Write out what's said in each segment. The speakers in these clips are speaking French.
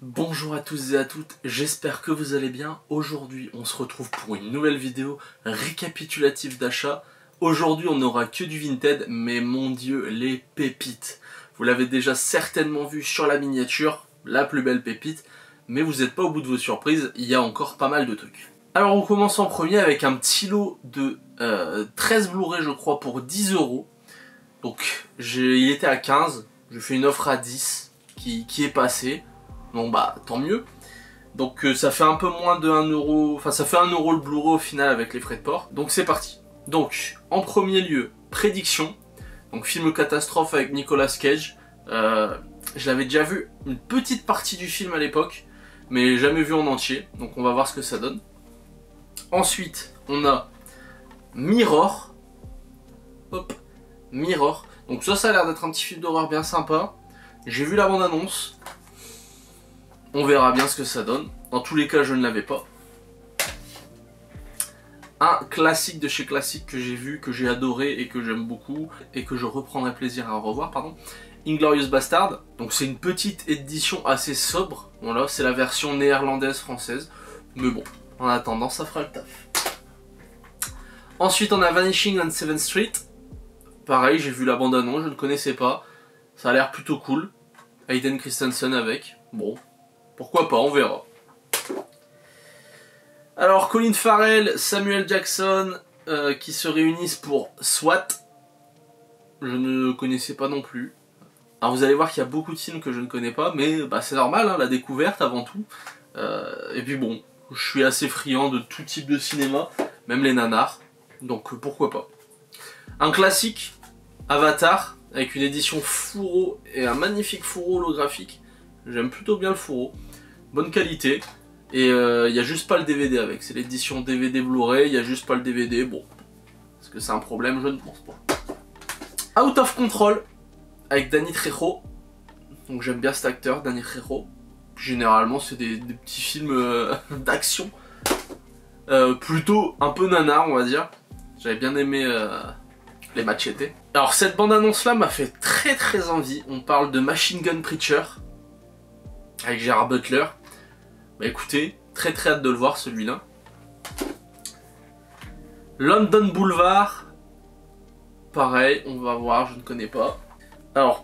Bonjour à tous et à toutes, j'espère que vous allez bien. Aujourd'hui on se retrouve pour une nouvelle vidéo récapitulative d'achat. Aujourd'hui on n'aura que du Vinted, mais mon dieu, les pépites. Vous l'avez déjà certainement vu sur la miniature, la plus belle pépite, mais vous n'êtes pas au bout de vos surprises, il y a encore pas mal de trucs. Alors on commence en premier avec un petit lot de 13 Blu-ray je crois pour 10 €. Donc il était à 15, j'ai fait une offre à 10 qui est passée. Bon bah tant mieux. Donc ça fait un peu moins de 1 €, enfin ça fait 1 € le Blu-ray au final avec les frais de port. Donc c'est parti. Donc en premier lieu, Prédiction. Donc film catastrophe avec Nicolas Cage. Je l'avais déjà vu une petite partie du film à l'époque, mais jamais vu en entier. Donc on va voir ce que ça donne. Ensuite on a Mirror. Hop, Mirror. Donc ça a l'air d'être un petit film d'horreur bien sympa. J'ai vu la bande-annonce. On verra bien ce que ça donne. Dans tous les cas, je ne l'avais pas. Un classique de chez Classique que j'ai vu, que j'ai adoré et que j'aime beaucoup et que je reprendrai plaisir à revoir, pardon. Inglourious Bastard. Donc c'est une petite édition assez sobre. Voilà, c'est la version néerlandaise-française. Mais bon, en attendant, ça fera le taf. Ensuite, on a Vanishing on 7th Street. Pareil, j'ai vu la bande-annonce, je ne connaissais pas. Ça a l'air plutôt cool. Hayden Christensen avec. Bon. Pourquoi pas, on verra. Alors Colin Farrell, Samuel Jackson qui se réunissent pour SWAT. Je ne connaissais pas non plus. Alors vous allez voir qu'il y a beaucoup de films que je ne connais pas, mais bah, c'est normal, hein, la découverte avant tout. Et puis bon, je suis assez friand de tout type de cinéma, même les nanars, donc pourquoi pas. Un classique, Avatar, avec une édition fourreau et un magnifique fourreau holographique. J'aime plutôt bien le fourreau. Bonne qualité. Et il n'y a juste pas le DVD avec. C'est l'édition DVD Blu-ray, il n'y a juste pas le DVD. Bon. Est-ce que c'est un problème? Je ne pense pas. Out of Control. Avec Danny Trejo. Donc j'aime bien cet acteur, Danny Trejo. Généralement c'est des petits films d'action. Plutôt un peu nanar on va dire. J'avais bien aimé les Machete. Alors cette bande-annonce là m'a fait très envie. On parle de Machine Gun Preacher. Avec Gerard Butler. Bah écoutez, très hâte de le voir celui-là. London Boulevard. Pareil, on va voir, je ne connais pas. Alors,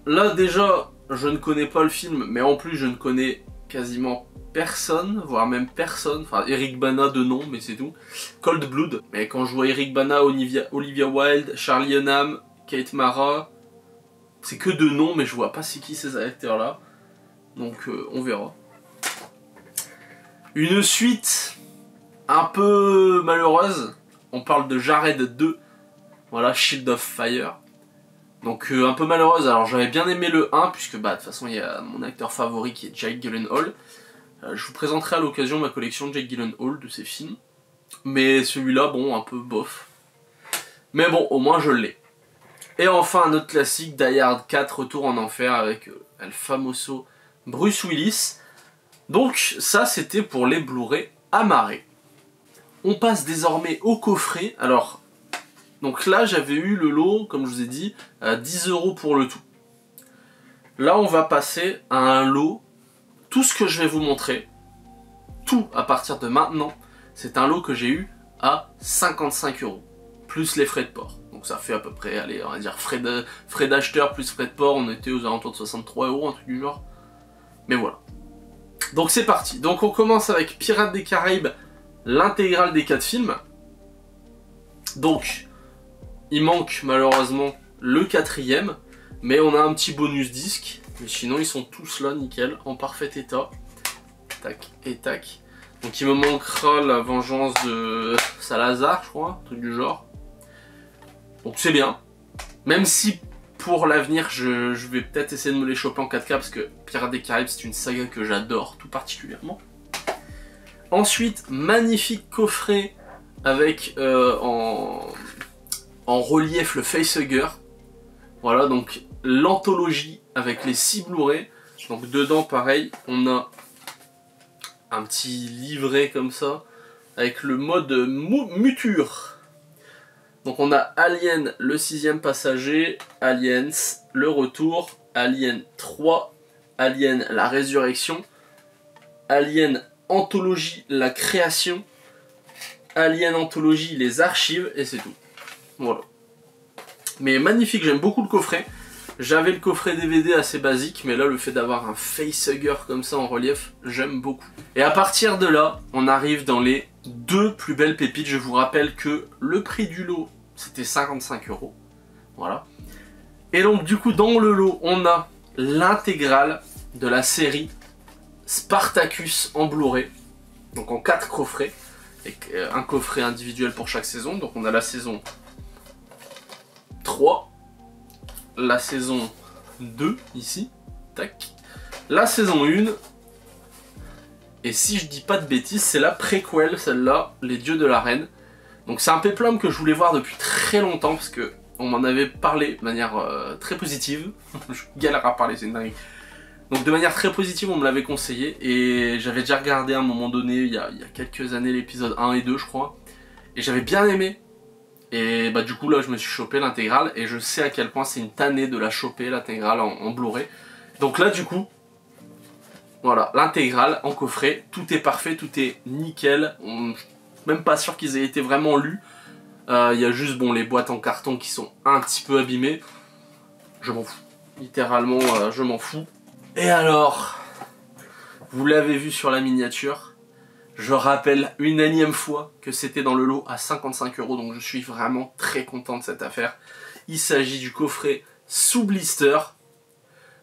là déjà, je ne connais pas le film, mais en plus je ne connais quasiment personne, voire même personne. Enfin, Eric Bana de nom, mais c'est tout. Cold Blood. Mais quand je vois Eric Bana, Olivia Wilde, Charlie Hunnam, Kate Mara, c'est que de noms, mais je vois pas c'est qui ces acteurs-là. Donc on verra. Une suite un peu malheureuse. On parle de Jared 2. Voilà, Shield of Fire. Donc un peu malheureuse. Alors j'avais bien aimé le 1, puisque bah de toute façon il y a mon acteur favori qui est Jake Gyllenhaal. Je vous présenterai à l'occasion ma collection de Jake Gyllenhaal de ses films. Mais celui-là, bon, un peu bof. Mais bon, au moins je l'ai. Et enfin un autre classique, Die Hard 4, Retour en Enfer avec El Famoso Bruce Willis. Donc ça c'était pour les Blu-ray amarrés. On passe désormais au coffret. Alors, donc là j'avais eu le lot, comme je vous ai dit, à 10 € pour le tout. Là on va passer à un lot. Tout ce que je vais vous montrer, tout à partir de maintenant, c'est un lot que j'ai eu à 55 €. Plus les frais de port. Donc ça fait à peu près, allez, on va dire frais d'acheteur plus frais de port, on était aux alentours de 63 €, un truc du genre. Mais voilà. Donc c'est parti. Donc on commence avec Pirates des Caraïbes, l'intégrale des 4 films. Donc, il manque malheureusement le 4e, mais on a un petit bonus disque. Mais sinon ils sont tous là, nickel, en parfait état. Tac et tac. Donc il me manquera la vengeance de Salazar, je crois, un truc du genre. Donc c'est bien. Même si pour l'avenir, je vais peut-être essayer de me les choper en 4K parce que Pirates des Caraïbes, c'est une saga que j'adore tout particulièrement. Ensuite, magnifique coffret avec en relief le facehugger. Voilà, donc l'anthologie avec les 6 Blu-ray. Donc dedans, pareil, on a un petit livret comme ça avec le mode muture. Donc on a Alien, le 6e passager, Aliens, le retour, Alien 3, Alien la résurrection, Alien Anthologie la création, Alien Anthologie les archives, et c'est tout. Voilà. Mais magnifique, j'aime beaucoup le coffret. J'avais le coffret DVD assez basique, mais là le fait d'avoir un facehugger comme ça en relief, j'aime beaucoup. Et à partir de là, on arrive dans les deux plus belles pépites. Je vous rappelle que le prix du lot, c'était 55 €. Voilà. Et donc du coup, dans le lot, on a l'intégrale de la série Spartacus en Blu-ray. Donc en 4 coffrets. Avec un coffret individuel pour chaque saison. Donc on a la saison 3. La saison 2, ici. Tac. La saison 1. Et si je dis pas de bêtises, c'est la préquel, celle-là, Les Dieux de l'Arène. Donc c'est un péplum que je voulais voir depuis très longtemps, parce que on m'en avait parlé de manière très positive. Je galère à parler, c'est une dinguerie. Donc de manière très positive, on me l'avait conseillé. Et j'avais déjà regardé à un moment donné, il y a quelques années, l'épisode 1 et 2, je crois. Et j'avais bien aimé. Et bah du coup là je me suis chopé l'intégrale et je sais à quel point c'est une tannée de la choper l'intégrale en Blu-ray. Donc là du coup, voilà, l'intégrale en coffret, tout est parfait, tout est nickel. Je suis même pas sûr qu'ils aient été vraiment lus. Il y a juste bon les boîtes en carton qui sont un petit peu abîmées. Je m'en fous. Littéralement je m'en fous. Et alors, vous l'avez vu sur la miniature. Je rappelle une énième fois que c'était dans le lot à 55 €, donc je suis vraiment très content de cette affaire. Il s'agit du coffret sous blister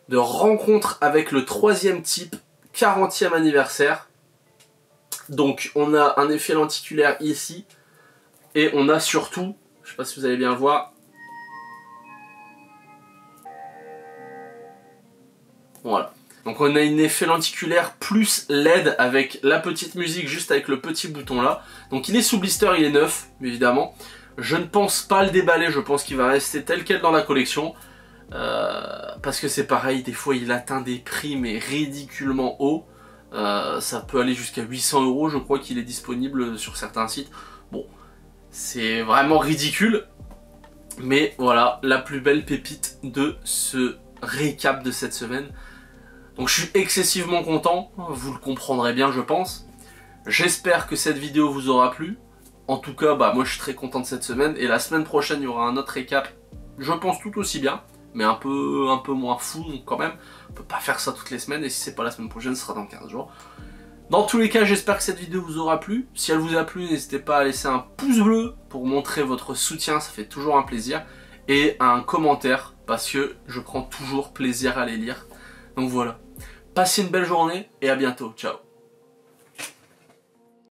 de Rencontre avec le troisième type, 40e anniversaire. Donc on a un effet lenticulaire ici, et on a surtout, je sais pas si vous allez bien le voir, voilà. Donc on a un effet lenticulaire plus LED avec la petite musique juste avec le petit bouton là. Donc il est sous blister, il est neuf évidemment. Je ne pense pas le déballer, je pense qu'il va rester tel quel dans la collection. Parce que c'est pareil, des fois il atteint des prix mais ridiculement hauts. Ça peut aller jusqu'à 800 € je crois qu'il est disponible sur certains sites. Bon, c'est vraiment ridicule. Mais voilà, la plus belle pépite de ce récap de cette semaine. Donc je suis excessivement content, vous le comprendrez bien je pense. J'espère que cette vidéo vous aura plu. En tout cas, bah, moi je suis très content de cette semaine. Et la semaine prochaine, il y aura un autre récap, je pense tout aussi bien. Mais un peu moins fou donc quand même. On peut pas faire ça toutes les semaines. Et si c'est pas la semaine prochaine, ce sera dans 15 jours. Dans tous les cas, j'espère que cette vidéo vous aura plu. Si elle vous a plu, n'hésitez pas à laisser un pouce bleu pour montrer votre soutien, ça fait toujours un plaisir. Et un commentaire, parce que je prends toujours plaisir à les lire. Donc voilà. Passez une belle journée et à bientôt. Ciao.